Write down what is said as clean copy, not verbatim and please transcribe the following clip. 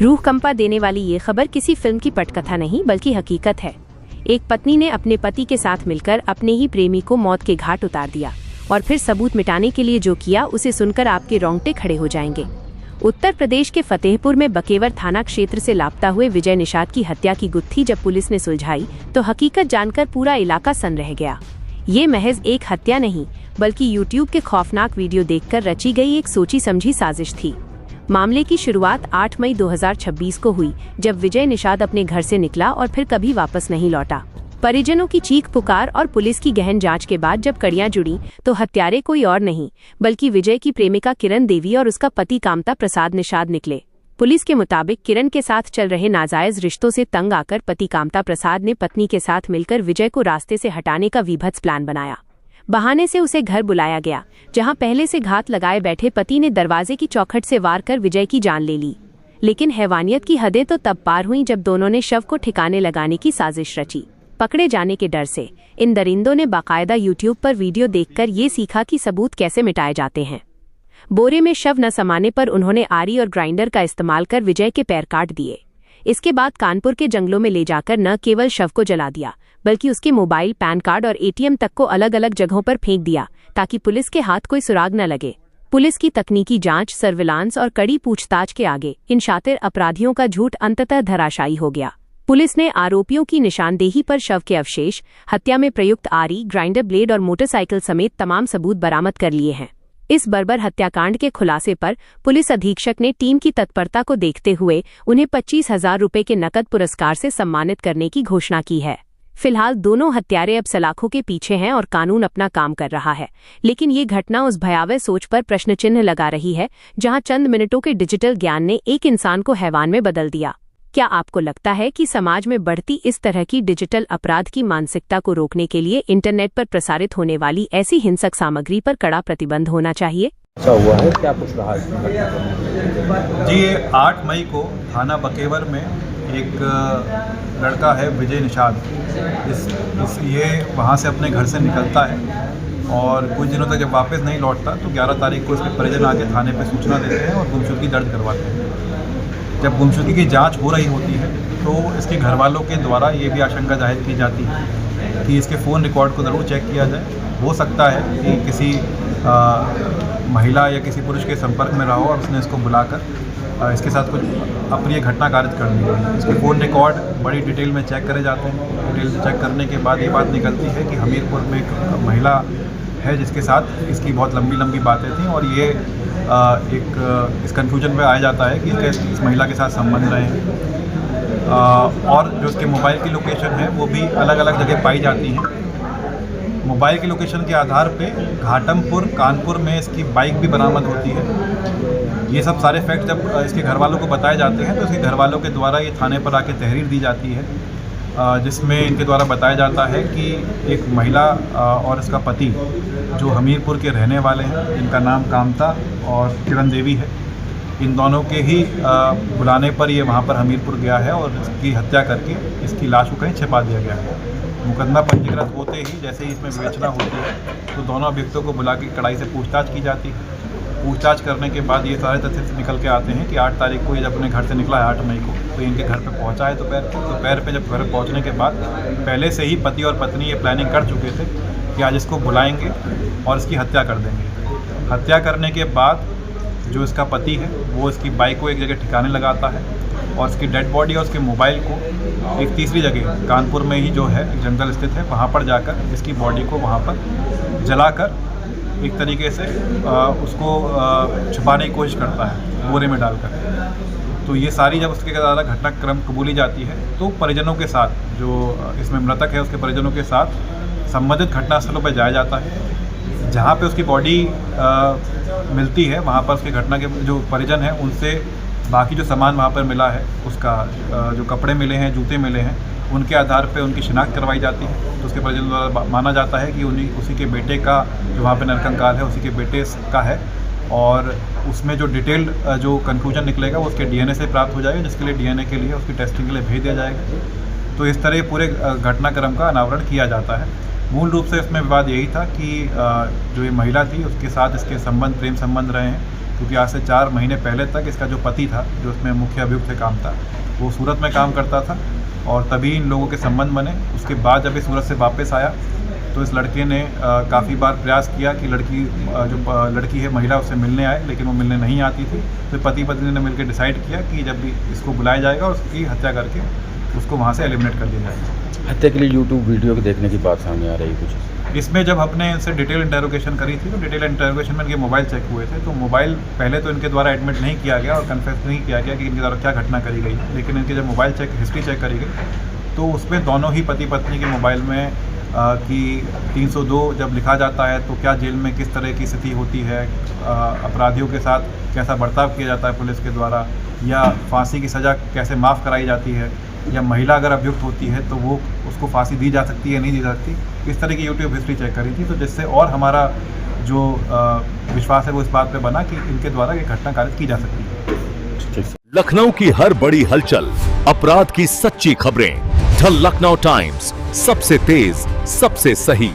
रूह कंपा देने वाली ये खबर किसी फिल्म की पटकथा नहीं बल्कि हकीकत है। एक पत्नी ने अपने पति के साथ मिलकर अपने ही प्रेमी को मौत के घाट उतार दिया और फिर सबूत मिटाने के लिए जो किया उसे सुनकर आपके रोंगटे खड़े हो जाएंगे। उत्तर प्रदेश के फतेहपुर में बकेवर थाना क्षेत्र से लापता हुए विजय निषाद की हत्या की गुत्थी जब पुलिस ने सुलझाई तो हकीकत जानकर पूरा इलाका सन्न रह गया। ये महज एक हत्या नहीं बल्कि यूट्यूब के खौफनाक वीडियो देखकर रची गई एक सोची समझी साजिश थी। मामले की शुरुआत 8 मई 2026 को हुई जब विजय निषाद अपने घर से निकला और फिर कभी वापस नहीं लौटा। परिजनों की चीख पुकार और पुलिस की गहन जांच के बाद जब कड़ियां जुड़ी तो हत्यारे कोई और नहीं बल्कि विजय की प्रेमिका किरण देवी और उसका पति कामता प्रसाद निषाद निकले। पुलिस के मुताबिक किरण के साथ चल रहे नाजायज रिश्तों से तंग आकर पति कामता प्रसाद ने पत्नी के साथ मिलकर विजय को रास्ते से हटाने का वीभत्स प्लान बनाया। बहाने से उसे घर बुलाया गया जहां पहले से घात लगाए बैठे पति ने दरवाजे की चौखट से वार कर विजय की जान ले ली। लेकिन हैवानियत की हदें तो तब पार हुई जब दोनों ने शव को ठिकाने लगाने की साजिश रची। पकड़े जाने के डर से इन दरिंदों ने बाकायदा यूट्यूब पर वीडियो देखकर ये सीखा कि सबूत कैसे मिटाए जाते हैं। बोरे में शव न समाने पर उन्होंने आरी और ग्राइंडर का इस्तेमाल कर विजय के पैर काट दिए। इसके बाद कानपुर के जंगलों में ले जाकर न केवल शव को जला दिया बल्कि उसके मोबाइल, पैन कार्ड और एटीएम तक को अलग अलग जगहों पर फेंक दिया ताकि पुलिस के हाथ कोई सुराग न लगे। पुलिस की तकनीकी जांच, सर्विलांस और कड़ी पूछताछ के आगे इन शातिर अपराधियों का झूठ अंततः धराशायी हो गया। पुलिस ने आरोपियों की निशानदेही पर शव के अवशेष, हत्या में प्रयुक्त आरी, ग्राइंडर ब्लेड और मोटरसाइकिल समेत तमाम सबूत बरामद कर लिए हैं। इस बर्बर हत्याकांड के खुलासे पर पुलिस अधीक्षक ने टीम की तत्परता को देखते हुए उन्हें 25,000 रुपये के नकद पुरस्कार से सम्मानित करने की घोषणा की है। फिलहाल दोनों हत्यारे अब सलाखों के पीछे हैं और कानून अपना काम कर रहा है, लेकिन ये घटना उस भयावह सोच पर प्रश्नचिन्ह लगा रही है जहां चंद मिनटों के डिजिटल ज्ञान ने एक इंसान को हैवान में बदल दिया। क्या आपको लगता है कि समाज में बढ़ती इस तरह की डिजिटल अपराध की मानसिकता को रोकने के लिए इंटरनेट पर प्रसारित होने वाली ऐसी हिंसक सामग्री पर कड़ा प्रतिबंध होना चाहिए? अच्छा हुआ है, क्या कुछ रहा है? जी, 8 मई को थाना बकेवर में एक लड़का है विजय निषाद, ये वहाँ से अपने घर से निकलता है और कुछ दिनों तक जब वापस नहीं लौटता तो 11 तारीख को इसके परिजन आके थाने पे सूचना देते हैं और गुमशुदगी दर्ज करवाते हैं। जब गुमशुदगी की जांच हो रही होती है तो इसके घर वालों के द्वारा ये भी आशंका जाहिर की जाती है कि इसके फ़ोन रिकॉर्ड को ज़रूर चेक किया जाए। हो सकता है कि किसी महिला या किसी पुरुष के संपर्क में रहा हो और उसने इसको बुलाकर इसके साथ कुछ अप्रिय घटना कारित कर दी है। इसके फ़ोन रिकॉर्ड बड़ी डिटेल में चेक करे जाते हैं। डिटेल चेक करने के बाद ये बात निकलती है कि हमीरपुर में एक महिला है जिसके साथ इसकी बहुत लंबी लंबी बातें थीं और ये इस कंफ्यूजन पे आ जाता है कि इस महिला के साथ संबंध रहे हैं। और जो इसके मोबाइल की लोकेशन है वो भी अलग अलग जगह पाई जाती हैं। मोबाइल की लोकेशन के आधार पे घाटमपुर, कानपुर में इसकी बाइक भी बरामद होती है। ये सब सारे फैक्ट जब इसके घर वालों को बताए जाते हैं तो इसके घर वालों के द्वारा ये थाने पर आके तहरीर दी जाती है जिसमें इनके द्वारा बताया जाता है कि एक महिला और इसका पति जो हमीरपुर के रहने वाले हैं, इनका नाम कामता और किरण देवी है, इन दोनों के ही बुलाने पर ये वहाँ पर हमीरपुर गया है और इसकी हत्या करके इसकी लाश को कहीं छिपा दिया गया है। मुकदमा पंजीकृत होते ही जैसे ही इसमें विवेचना होती है तो दोनों अभियुक्तों को बुला के कड़ाई से पूछताछ की जाती है। पूछताछ करने के बाद ये सारे तथ्य निकल के आते हैं कि 8 तारीख को ये जब अपने घर से निकला है 8 मई को तो इनके घर पे पहुंचा है दोपहर पे जब घर पहुंचने के बाद पहले से ही पति और पत्नी ये प्लानिंग कर चुके थे कि आज इसको बुलाएंगे और इसकी हत्या कर देंगे। हत्या करने के बाद जो इसका पति है वो इसकी बाइक को एक जगह ठिकाने लगाता है और इसकी डेड बॉडी और उसके मोबाइल को एक तीसरी जगह कानपुर में ही जो है एक जंगल स्थित है वहाँ पर जाकर इसकी बॉडी को वहाँ पर जलाकर एक तरीके से उसको छुपाने की कोशिश करता है बोरे में डालकर। तो ये सारी जब उसके द्वारा घटनाक्रम कबूली जाती है तो परिजनों के साथ, जो इसमें मृतक है उसके परिजनों के साथ संबंधित घटनास्थलों पर जाया जाता है। जहाँ पे उसकी बॉडी मिलती है वहाँ पर उसके घटना के जो परिजन हैं उनसे बाकी जो सामान वहाँ पर मिला है, उसका जो कपड़े मिले हैं, जूते मिले हैं, उनके आधार पे उनकी शिनाख्त करवाई जाती है। तो उसके परिजन द्वारा माना जाता है कि उसी के बेटे का जो वहाँ पे नरकंकाल है उसी के बेटे का है और उसमें जो डिटेल जो कंक्लूजन निकलेगा वो उसके डीएनए से प्राप्त हो जाएगा, जिसके लिए डीएनए के लिए उसकी टेस्टिंग के लिए भेज दिया जाएगा। तो इस तरह पूरे घटनाक्रम का अनावरण किया जाता है। मूल रूप से इसमें विवाद यही था कि जो ये महिला थी उसके साथ इसके संबंध प्रेम संबंध रहे हैं, क्योंकि आज से 4 महीने पहले तक इसका जो पति था, जो इसमें मुख्य अभियुक्त से काम था, वो सूरत में काम करता था और तभी इन लोगों के संबंध बने। उसके बाद जब ये सूरत से वापस आया तो इस लड़के ने काफ़ी बार प्रयास किया कि लड़की है महिला उससे मिलने आए, लेकिन वो मिलने नहीं आती थी। तो पति पत्नी ने मिलकर डिसाइड किया कि जब भी इसको बुलाया जाएगा और उसकी हत्या करके उसको वहाँ से एलिमिनेट कर दिया जाएगा। हत्या के लिए यूट्यूब वीडियो को देखने की बात सामने आ रही कुछ इसमें जब हमने इनसे डिटेल इंटरोगेशन करी थी तो डिटेल इंटरोगेशन में इनके मोबाइल चेक हुए थे। तो मोबाइल पहले तो इनके द्वारा एडमिट नहीं किया गया और कन्फेस नहीं किया गया कि इनके द्वारा क्या घटना करी गई, लेकिन इनके जब मोबाइल हिस्ट्री चेक करी गई तो उसमें दोनों ही पति पत्नी के मोबाइल में कि 302 जब लिखा जाता है तो क्या जेल में किस तरह की स्थिति होती है, अपराधियों के साथ कैसा बर्ताव किया जाता है पुलिस के द्वारा, या फांसी की सज़ा कैसे माफ़ कराई जाती है, या महिला अगर अभियुक्त होती है तो वो उसको फांसी दी जा सकती है नहीं दी जा सकती, इस तरह की यूट्यूब हिस्ट्री चेक करी थी। तो जिससे और हमारा जो विश्वास है वो इस बात पे बना कि इनके द्वारा ये घटना कारित की जा सकती है। लखनऊ की हर बड़ी हलचल, अपराध की सच्ची खबरें, द लखनऊ टाइम्स, सबसे तेज सबसे सही।